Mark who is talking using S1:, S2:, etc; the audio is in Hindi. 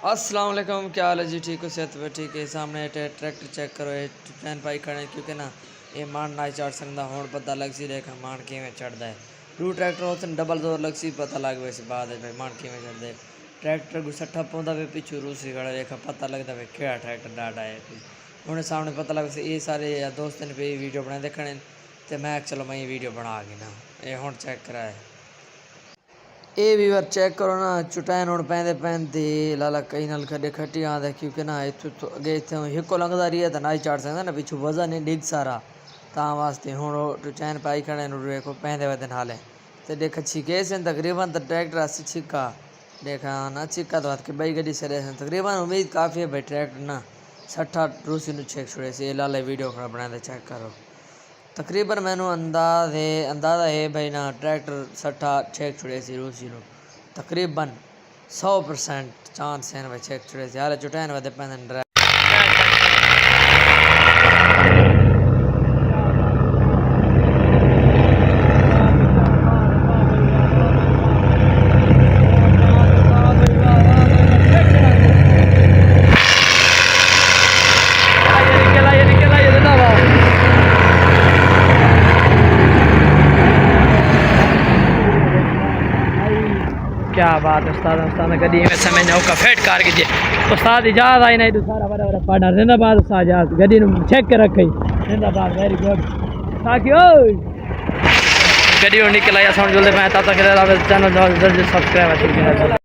S1: अस्सलाम वालेकुम, क्या हाल है जी? ठीक हो? सेहत पे ठीक है? सामने ट्रैक्टर चेक करो, ट्रेन पाई खड़े क्योंकि ना ये मान ना चढ़ सकता हूँ पता लग सी देखा मान किमें चढ़ता है। दू ट्रैक्टर होते डबल जोर लग सी पता लग वैसे बाद है भाई मान किमें चढ़ता है। ट्रैक्टर गुस्सा पौधा पे पिछू रूसी खड़ा देखा पता लगता भाई क्या ट्रैक्टर डाटा है उन्हें सामने पता लग ये सारे दोस्त ने भी वीडियो बनाए देखने तो मैं चलो मैं ये वीडियो बना गई ना ये हूँ चेक कराए ये भी बार चेक करो ना चुटाइन हूँ पैंदे पैंदे लाला कई नाल खड़े खट्टी आंदा क्योंकि ना इतों तो अगे इतने हिको लंघदा रही है तो ना ही चढ़ सकता ना पिछू वजन नहीं डिग सारा ता वास्ते हूँ चुटाइन पाई खड़े देखो पैंदे वैदे नाले तो देख छिके से तकरीबन तो ट्रैक्टर अस्सी छिका देखा ना छिका तो के बई गड्डी सरे तकरीबन उम्मीद काफ़ी है भाई ट्रैक्टर ना 60 रूसी चेक छुड़े से लाला वीडियो खड़ा बनाए चेक करो तकरीबन मैनू अंदाज़ा है भाई ना ट्रैक्टर 60 छेक छुड़े सी रूसी तकरीबन 100% चांस है भाई छेक छुड़े सी हाल चुटैन वधे पैंदे क्या बात उस्ताद उस्ताद गड्डी में समय नौका फेट कार कीजिए उस्ताद इजाज़ आई नहीं तो सारा बड़ा बड़ा पार्टनर जिंदाबाद उस्ताद इजाज़ गड्डी चेक कर रखी जिंदाबाद वेरी गुड ताकि ओ गड्डी निकल आया समझ ले मैं तब तक चैनल जल्दी सब्सक्राइब